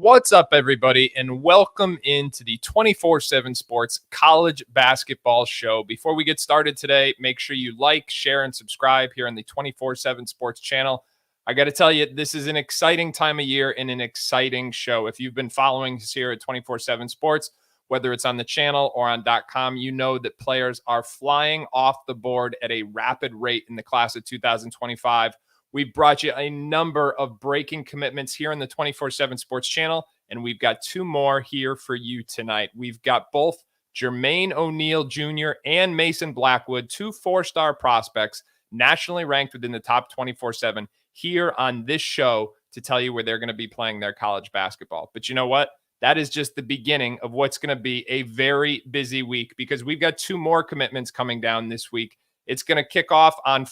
What's up, everybody, and welcome into the 24/7 Sports College Basketball Show. Before we get started today, make sure you like, share, and subscribe here on the 24/7 Sports channel. I got to tell you, this is an exciting time of year and an exciting show. If you've been following us here at 24/7 Sports, whether it's on the channel or on .com, you know that players are flying off the board at a rapid rate in the class of 2025. We've brought you a number of breaking commitments here on the 24/7 Sports channel, and we've got two more here for you tonight. We've got both Jermaine O'Neal Jr. and Mason Blackwood, two four-star prospects, nationally ranked within the top 24/7 here on this show to tell you where they're going to be playing their college basketball. But you know what? That is just the beginning of what's going to be a very busy week because we've got two more commitments coming down this week. It's going to kick off on,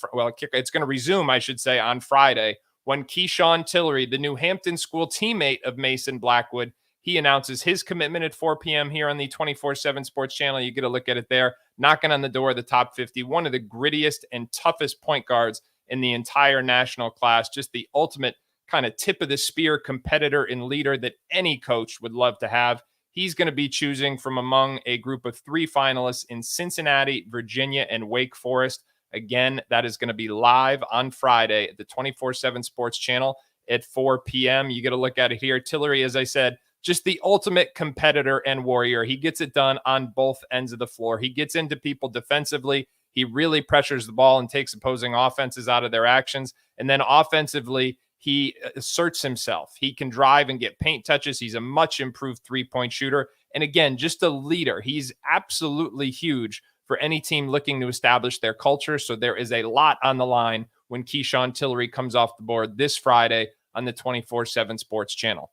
it's going to resume, I should say, on Friday when Keyshawn Tillery, the New Hampton school teammate of Mason Blackwood, he announces his commitment at 4 p.m. here on the 24/7 Sports channel. You get a look at it there, knocking on the door of the top 50, one of the grittiest and toughest point guards in the entire national class, just the ultimate kind of tip of the spear competitor and leader that any coach would love to have. He's going to be choosing from among a group of three finalists in Cincinnati, Virginia, and Wake Forest. Again, that is going to be live on Friday at the 24/7 Sports channel at 4 p.m. You get a look at it here. Tillery, as I said, just the ultimate competitor and warrior. He gets it done on both ends of the floor. He gets into people defensively. He really pressures the ball and takes opposing offenses out of their actions. And then offensively, he asserts himself. He can drive and get paint touches. He's a much improved three-point shooter. And again, just a leader. He's absolutely huge for any team looking to establish their culture. So there is a lot on the line when Keyshawn Tillery comes off the board this Friday on the 24/7 Sports channel.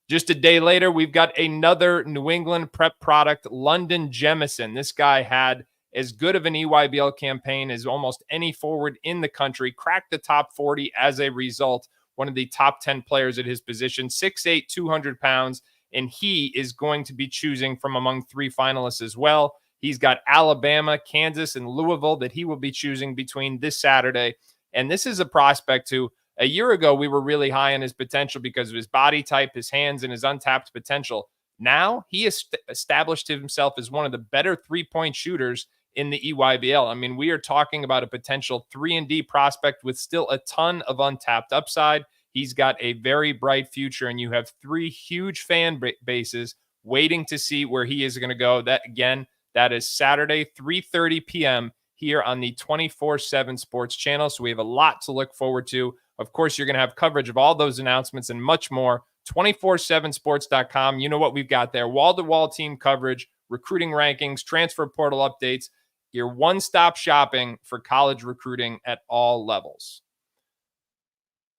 Just a day later, we've got another New England prep product, London Jemison. This guy had as good of an EYBL campaign as almost any forward in the country, cracked the top 40 as a result. One of the top 10 players at his position, 6'8", 200 pounds, and he is going to be choosing from among three finalists as well. He's got Alabama, Kansas, and Louisville that he will be choosing between this Saturday. And this is a prospect who, a year ago, we were really high on his potential because of his body type, his hands, and his untapped potential. Now he has established himself as one of the better three-point shooters in the EYBL. I mean, we are talking about a potential 3-and-D prospect with still a ton of untapped upside. He's got a very bright future, and you have three huge fan bases waiting to see where he is going to go. That, again, that is Saturday, 3:30 p.m. here on the 24/7 Sports channel. So we have a lot to look forward to. Of course, you're going to have coverage of all those announcements and much more. 247sports.com. You know what we've got there. Wall-to-wall team coverage, recruiting rankings, transfer portal updates. Your one-stop shopping for college recruiting at all levels.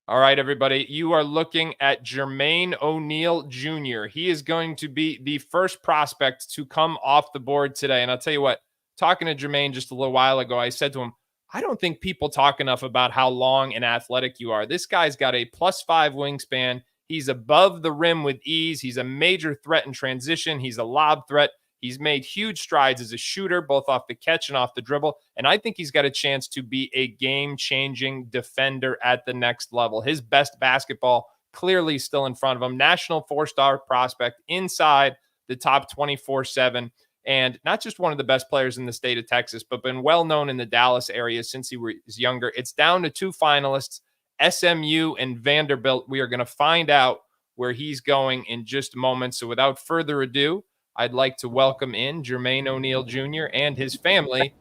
All right, everybody, you are looking at Jermaine O'Neal Jr. He is going to be the first prospect to come off the board today. And I'll tell you what, talking to Jermaine just a little while ago, I said to him, I don't think people talk enough about how long and athletic you are. This guy's got a +5 wingspan. He's above the rim with ease. He's a major threat in transition. He's a lob threat. He's made huge strides as a shooter, both off the catch and off the dribble. And I think he's got a chance to be a game-changing defender at the next level. His best basketball clearly still in front of him. National four-star prospect inside the top 24/7. And not just one of the best players in the state of Texas, but been well-known in the Dallas area since he was younger. It's down to two finalists, SMU and Vanderbilt. We are going to find out where he's going in just a moment. So without further ado, I'd like to welcome in Jermaine O'Neal Jr. and his family.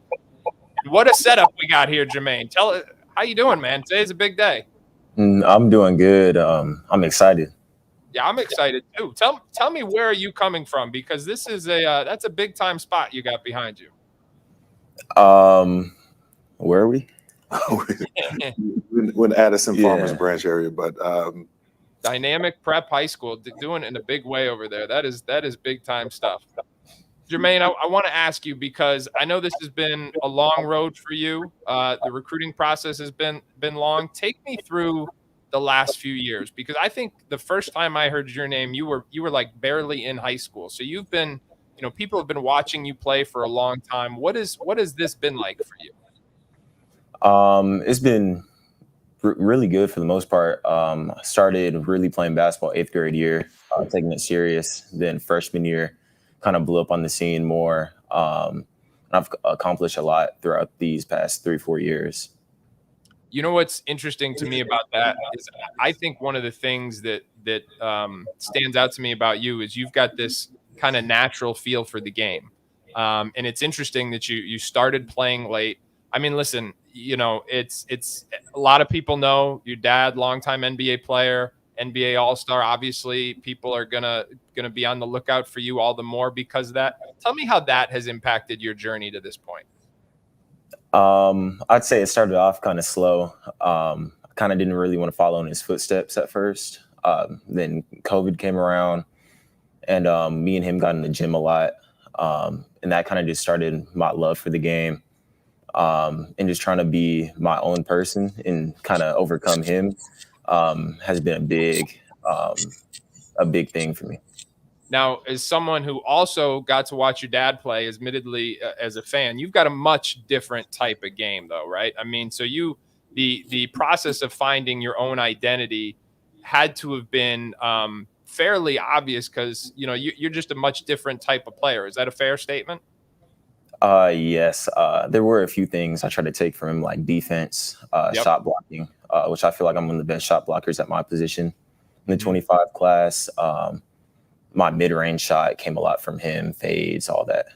What a setup we got here, Jermaine. How you doing, man? Today's a big day. I'm doing good. I'm excited. Yeah, I'm excited too. Tell me, where are you coming from? Because this is that's a big time spot you got behind you. Where are we? We're in Addison Farmers Branch area, but Dynamic Prep High School, doing it in a big way over there. That is big time stuff. Jermaine, I want to ask you, because I know this has been a long road for you. The recruiting process has been long. Take me through the last few years, because I think the first time I heard your name, you were like barely in high school. So you've been, people have been watching you play for a long time. What has this been like for you? It's been Really good for the most part. I started really playing basketball 8th grade year, taking it serious. Then freshman year, kind of blew up on the scene more. I've accomplished a lot throughout these past 3-4 years. You know what's interesting to me about that is I think one of the things that stands out to me about you is you've got this kind of natural feel for the game, and it's interesting that you started playing late. I mean, listen, it's a lot of people know your dad, longtime NBA player, NBA All Star. Obviously, people are gonna be on the lookout for you all the more because of that. Tell me how that has impacted your journey to this point. I'd say it started off kind of slow. I kind of didn't really want to follow in his footsteps at first. Then COVID came around, and me and him got in the gym a lot. And that kind of just started my love for the game, and just trying to be my own person and kind of overcome him has been a big thing for me. Now, as someone who also got to watch your dad play, admittedly as a fan, you've got a much different type of game, though, right? I mean, so the process of finding your own identity had to have been fairly obvious because you're just a much different type of player. Is that a fair statement? Yes. There were a few things I tried to take from him, like defense, shot blocking, which I feel like I'm one of the best shot blockers at my position in the 25 class. My mid-range shot came a lot from him, fades, all that.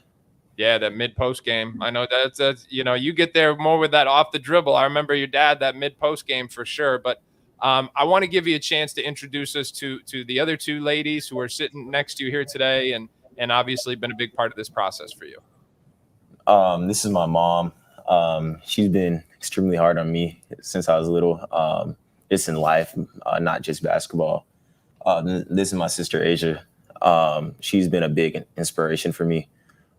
Yeah, that mid-post game. I know that's you get there more with that off the dribble. I remember your dad, that mid-post game for sure. But I want to give you a chance to introduce us to the other two ladies who are sitting next to you here today and obviously been a big part of this process for you. This is my mom. She's been extremely hard on me since I was little, just in life, not just basketball. This is my sister, Asia. She's been a big inspiration for me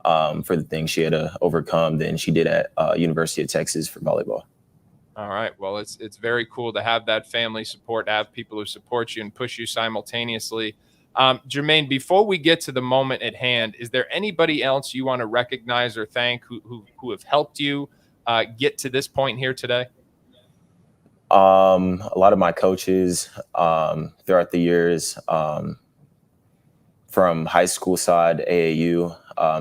for the things she had to overcome than she did at University of Texas for volleyball. All right. Well, it's very cool to have that family support, to have people who support you and push you simultaneously. Jermaine, before we get to the moment at hand, is there anybody else you want to recognize or thank who have helped you get to this point here today? A lot of my coaches throughout the years, from high school side, AAU,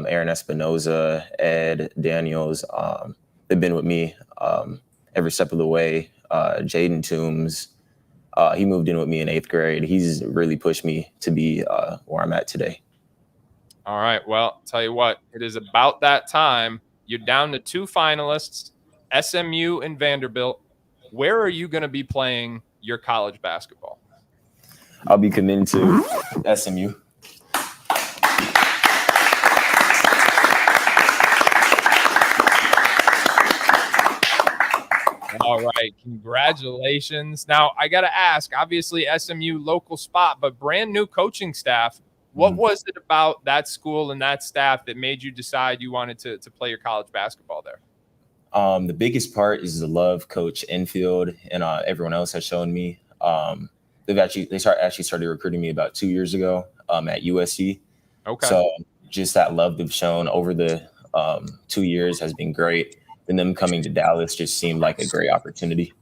Aaron Espinoza, Ed Daniels, they've been with me every step of the way. Jaden Toombs, he moved in with me in 8th grade. He's really pushed me to be where I'm at today. All right. Well, tell you what, it is about that time. You're down to 2 finalists, SMU and Vanderbilt. Where are you going to be playing your college basketball? I'll be committed to SMU. All right. Congratulations. Now, I got to ask, obviously, SMU local spot, but brand new coaching staff. What was it about that school and that staff that made you decide you wanted to play your college basketball there? The biggest part is the love Coach Enfield and everyone else has shown me. They started recruiting me about 2 years ago at USC. Okay. So just that love they've shown over the 2 years has been great. And them coming to Dallas just seemed like a great opportunity.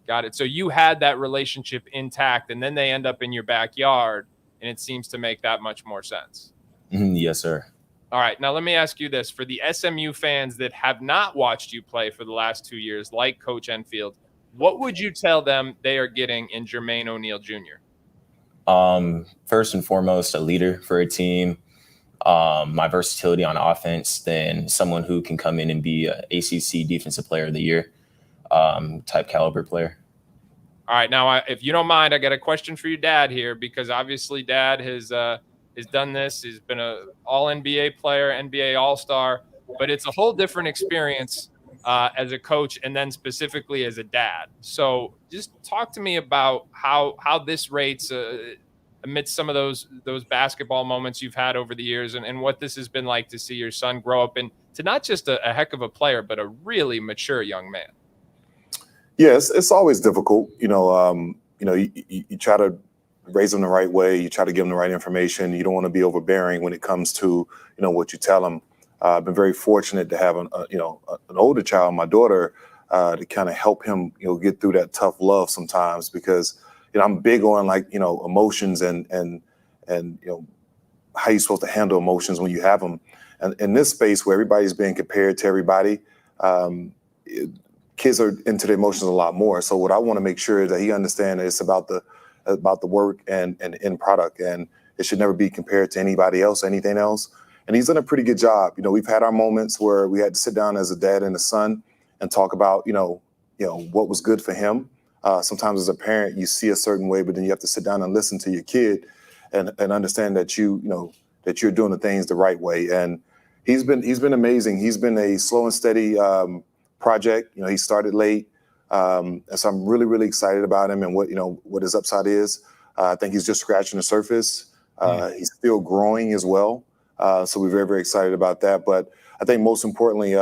Got it. So you had that relationship intact, and then they end up in your backyard, and it seems to make that much more sense. Yes, sir. All right. Now, let me ask you this. For the SMU fans that have not watched you play for the last 2 years, like Coach Enfield, what would you tell them they are getting in Jermaine O'Neal Jr.? First and foremost, a leader for a team. My versatility on offense, then someone who can come in and be a ACC Defensive Player of the Year type caliber player. All right. Now, if you don't mind, I got a question for your dad here, because obviously Dad has done this. He's been an All-NBA player, NBA All-Star, but it's a whole different experience as a coach and then specifically as a dad. So just talk to me about how this rates amidst some of those basketball moments you've had over the years and what this has been like to see your son grow up into not just a heck of a player, but a really mature young man. Yes, it's always difficult. You try to raise them the right way. You try to give them the right information. You don't want to be overbearing when it comes to, what you tell them. I've been very fortunate to have an older child, my daughter, to kind of help him, get through that tough love sometimes, because, I'm big on emotions and how you're supposed to handle emotions when you have them. And in this space where everybody's being compared to everybody, kids are into their emotions a lot more. So what I want to make sure is that he understands that it's about the work and the end product, and it should never be compared to anybody else, anything else. And he's done a pretty good job. We've had our moments where we had to sit down as a dad and a son and talk about, what was good for him. Sometimes as a parent, you see a certain way, but then you have to sit down and listen to your kid and understand that that you're doing the things the right way. And he's been amazing. He's been a slow and steady project. He started late. And so I'm really, really excited about him and what his upside is. I think he's just scratching the surface. He's still growing as well. So we're very, very excited about that. But I think most importantly,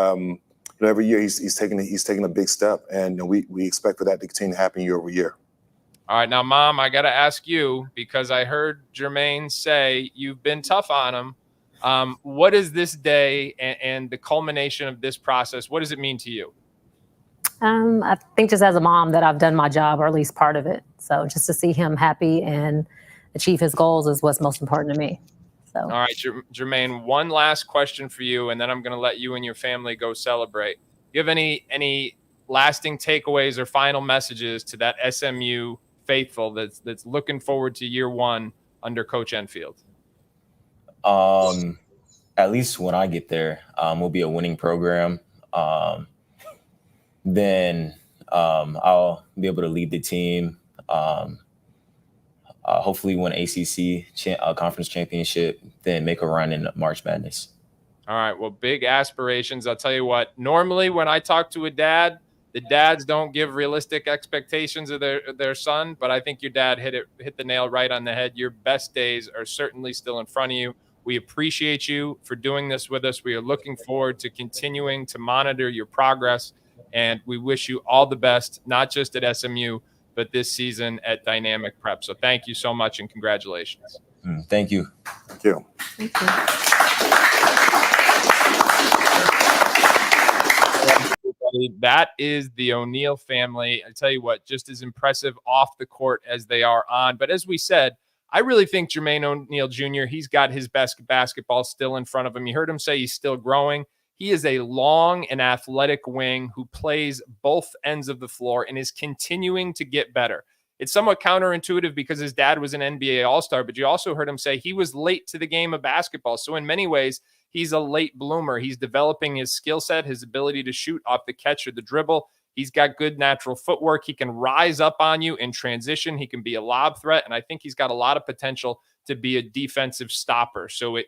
every year he's taking a big step, and we expect for that to continue to happen year over year. All right, now, Mom, I got to ask you, because I heard Jermaine say you've been tough on him. What is this day and the culmination of this process? What does it mean to you? I think just as a mom that I've done my job, or at least part of it. So just to see him happy and achieve his goals is what's most important to me. So. All right, Jermaine, one last question for you, and then I'm going to let you and your family go celebrate. Do you have any lasting takeaways or final messages to that SMU faithful that's looking forward to year one under Coach Enfield? At least when I get there, we'll be a winning program. Then I'll be able to lead the team. Hopefully win ACC conference championship, then make a run in March Madness. All right. Well, big aspirations. I'll tell you what, normally when I talk to a dad, the dads don't give realistic expectations of their son, but I think your dad hit the nail right on the head. Your best days are certainly still in front of you. We appreciate you for doing this with us. We are looking forward to continuing to monitor your progress, and we wish you all the best, not just at SMU, but this season at Dynamic Prep. So thank you so much, and congratulations. Thank you. Thank you. Thank you. That is the O'Neal family. I tell you what, just as impressive off the court as they are on. But as we said, I really think Jermaine O'Neal Jr., he's got his best basketball still in front of him. You heard him say he's still growing. He is a long and athletic wing who plays both ends of the floor and is continuing to get better. It's somewhat counterintuitive because his dad was an NBA All-Star, but you also heard him say he was late to the game of basketball. So in many ways, he's a late bloomer. He's developing his skill set, his ability to shoot off the catch or the dribble. He's got good natural footwork. He can rise up on you in transition. He can be a lob threat, and I think he's got a lot of potential to be a defensive stopper. So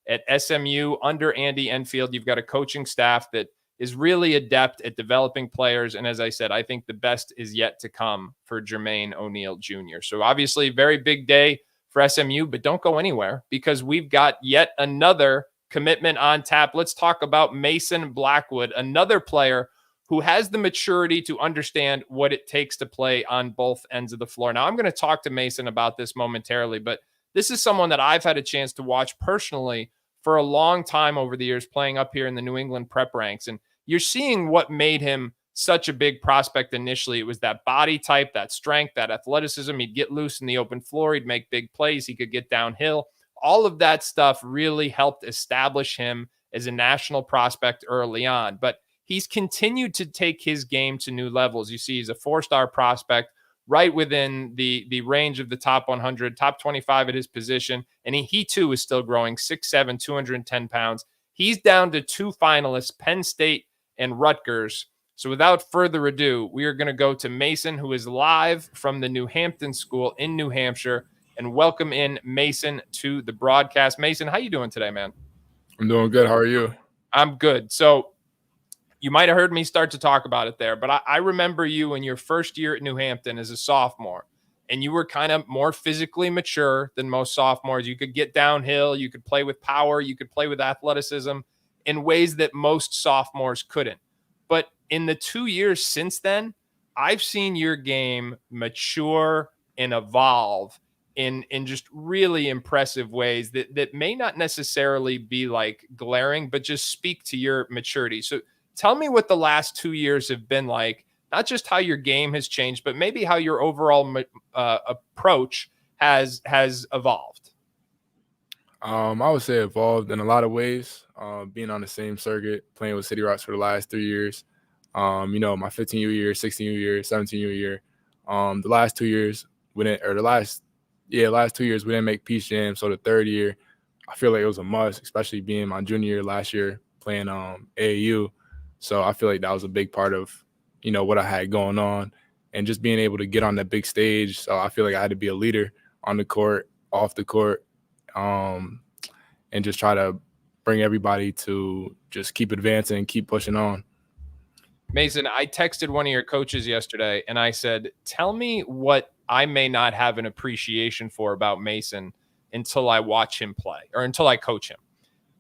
at SMU, under Andy Enfield, you've got a coaching staff that is really adept at developing players. And as I said, I think the best is yet to come for Jermaine O'Neal Jr. So obviously, very big day for SMU, but don't go anywhere because we've got yet another commitment on tap. Let's talk about Mason Blackwood, another player who has the maturity to understand what it takes to play on both ends of the floor. Now, I'm going to talk to Mason about this momentarily, but this is someone that I've had a chance to watch personally for a long time over the years, playing up here in the New England prep ranks. And you're seeing what made him such a big prospect initially. It was that body type, that strength, that athleticism. He'd get loose in the open floor. He'd make big plays. He could get downhill. All of that stuff really helped establish him as a national prospect early on. But he's continued to take his game to new levels. You see, he's a four-star prospect right within the range of the top 100, top 25 at his position. And he too is still growing, 6'7", 210 pounds. He's down to two finalists, Penn State and Rutgers. So without further ado, we are going to go to Mason, who is live from the New Hampton School in New Hampshire, and welcome in Mason to the broadcast. Mason, how you doing today, man? I'm doing good. How are you? I'm good. So you might have heard me start to talk about it there, but I remember you in your first year at New Hampton as a sophomore, and you were kind of more physically mature than most sophomores. You could get downhill, you could play with power, you could play with athleticism in ways that most sophomores couldn't. But in the 2 years since then, I've seen your game mature and evolve in just really impressive ways that may not necessarily be like glaring, but just speak to your maturity. So Tell me what the last 2 years have been like, not just how your game has changed, but maybe how your overall approach has evolved. I would say evolved in a lot of ways. Being on the same circuit, playing with City Rocks for the last 3 years. My 15U year, 16U year, 17U year. The last 2 years last 2 years we didn't make Peace Jam. So the third year, I feel like it was a must, especially being my junior year last year playing AAU. So I feel like that was a big part of, what I had going on and just being able to get on that big stage. So I feel like I had to be a leader on the court, off the court, and just try to bring everybody to just keep advancing, keep pushing on. Mason, I texted one of your coaches yesterday and I said, tell me what I may not have an appreciation for about Mason until I watch him play or until I coach him.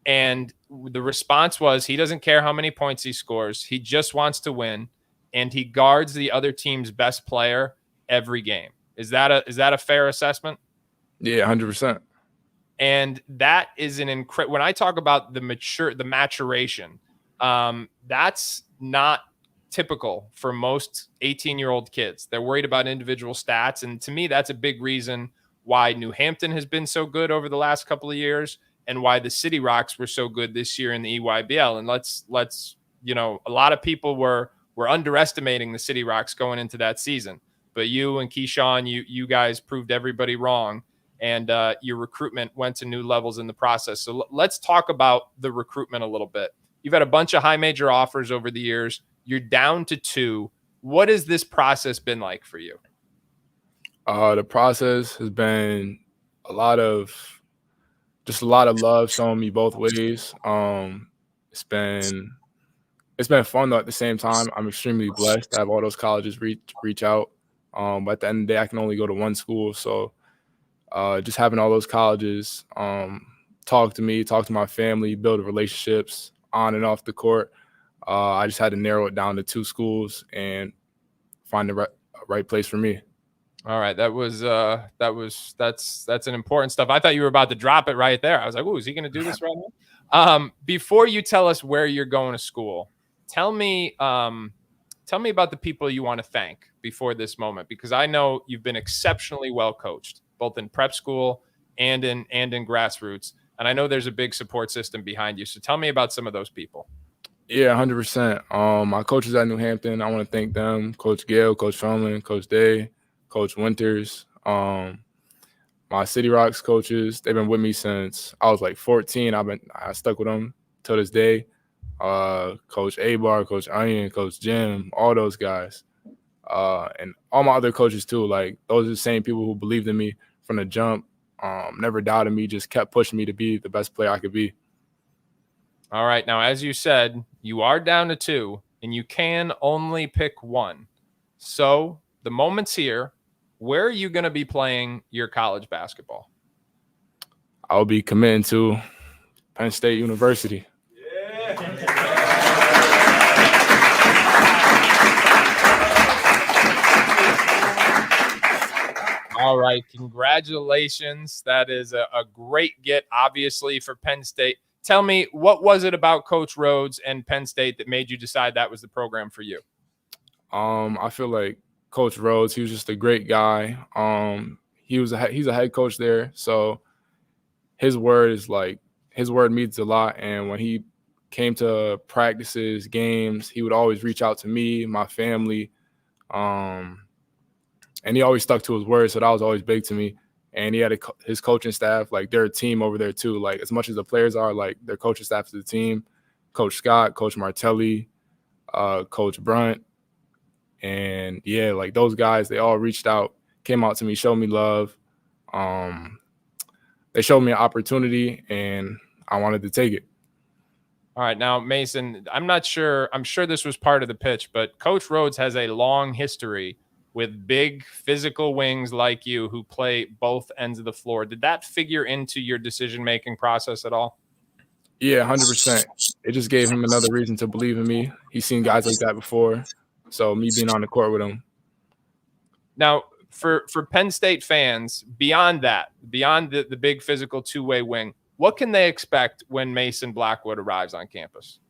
And the response was, he doesn't care how many points he scores. He just wants to win. And he guards the other team's best player every game. Is that a fair assessment? Yeah, 100%. And that is an incredible. When I talk about the maturation, that's not typical for most 18-year-old kids. They're worried about individual stats. And to me, that's a big reason why New Hampton has been so good over the last couple of years and why the City Rocks were so good this year in the EYBL. And let's a lot of people were underestimating the City Rocks going into that season. But you and Keyshawn, you guys proved everybody wrong. And your recruitment went to new levels in the process. So let's talk about the recruitment a little bit. You've had a bunch of high major offers over the years. You're down to 2. What has this process been like for you? The process has been a lot of love shown me both ways. It's been fun though at the same time. I'm extremely blessed to have all those colleges reach out. But at the end of the day, I can only go to one school. So just having all those colleges talk to me, talk to my family, build relationships on and off the court. I just had to narrow it down to 2 schools and find the right place for me. All right, that's an important stuff. I thought you were about to drop it right there. I was like, "Oh, is he going to do this right now?" Before you tell us where you're going to school, tell me about the people you want to thank before this moment, because I know you've been exceptionally well coached, both in prep school and in grassroots, and I know there's a big support system behind you. So tell me about some of those people. Yeah, 100%. My coaches at New Hampton, I want to thank them: Coach Gale, Coach Furman, Coach Day, Coach Winters. My City Rocks coaches, they've been with me since I was like 14. I stuck with them till this day. Coach Abar, Coach Onion, Coach Jim, all those guys. And all my other coaches too. Like, those are the same people who believed in me from the jump, never doubted me, just kept pushing me to be the best player I could be. All right. Now, as you said, you are down to 2 and you can only pick one. So the moment's here. Where are you going to be playing your college basketball? I'll be committing to Penn State University. Yeah. All right. Congratulations. That is a great get, obviously, for Penn State. Tell me, what was it about Coach Rhodes and Penn State that made you decide that was the program for you? I feel like Coach Rhodes, he was just a great guy. He's a head coach there, so his word means a lot. And when he came to practices, games, he would always reach out to me, my family, and he always stuck to his word. So that was always big to me. And he had his coaching staff, like, they're a team over there too. Like, as much as the players are, like, their coaching staff is a team. Coach Scott, Coach Martelli, Coach Brunt. And, yeah, like, those guys, they all reached out, came out to me, showed me love. They showed me an opportunity, and I wanted to take it. All right. Now, Mason, I'm sure this was part of the pitch, but Coach Rhodes has a long history with big physical wings like you who play both ends of the floor. Did that figure into your decision-making process at all? Yeah, 100%. It just gave him another reason to believe in me. He's seen guys like that before. So me being on the court with him. Now, for Penn State fans, beyond the big physical two-way wing, what can they expect when Mason Blackwood arrives on campus?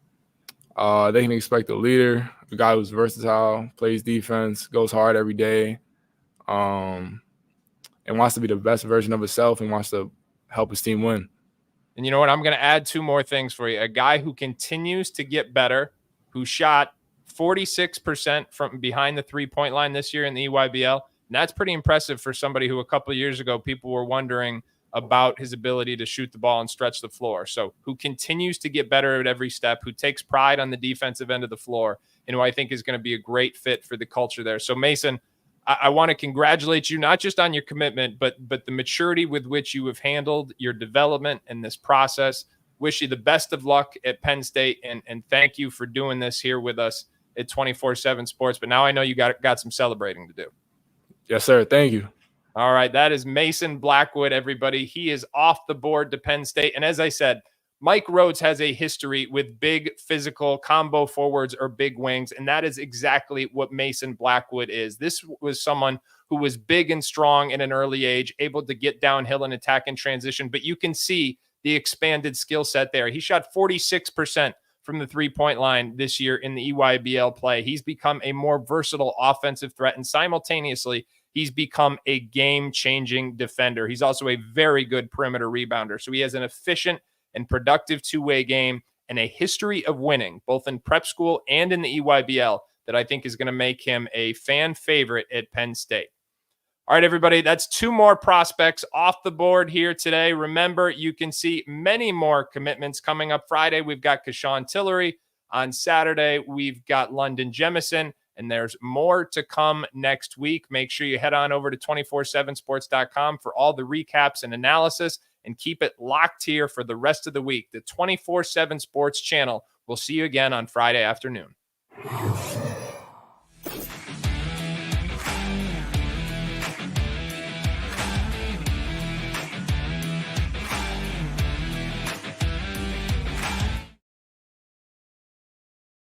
They can expect a leader, a guy who's versatile, plays defense, goes hard every day, and wants to be the best version of himself and wants to help his team win. And you know what? I'm going to add two more things for you. A guy who continues to get better, who shot 46% from behind the three-point line this year in the EYBL. And that's pretty impressive for somebody who a couple of years ago people were wondering about his ability to shoot the ball and stretch the floor. So who continues to get better at every step, who takes pride on the defensive end of the floor, and who I think is going to be a great fit for the culture there. So Mason, I want to congratulate you, not just on your commitment, but the maturity with which you have handled your development in this process. Wish you the best of luck at Penn State, and thank you for doing this here with us at 24/7 Sports. But now I know you got some celebrating to do. Yes, sir. Thank you. All right. That is Mason Blackwood, everybody. He is off the board to Penn State. And as I said, Mike Rhodes has a history with big physical combo forwards or big wings, and that is exactly what Mason Blackwood is. This was someone who was big and strong at an early age, able to get downhill and attack in transition, but you can see the expanded skill set there. He shot 46% from the three-point line this year in the EYBL play. He's become a more versatile offensive threat, and simultaneously, he's become a game-changing defender. He's also a very good perimeter rebounder, so he has an efficient and productive two-way game and a history of winning, both in prep school and in the EYBL, that I think is going to make him a fan favorite at Penn State. All right, everybody, that's two more prospects off the board here today. Remember, you can see many more commitments coming up Friday. We've got Kashawn Tillery. On Saturday, we've got London Jemison, and there's more to come next week. Make sure you head on over to 247sports.com for all the recaps and analysis, and keep it locked here for the rest of the week. The 24/7 Sports channel. We'll see you again on Friday afternoon.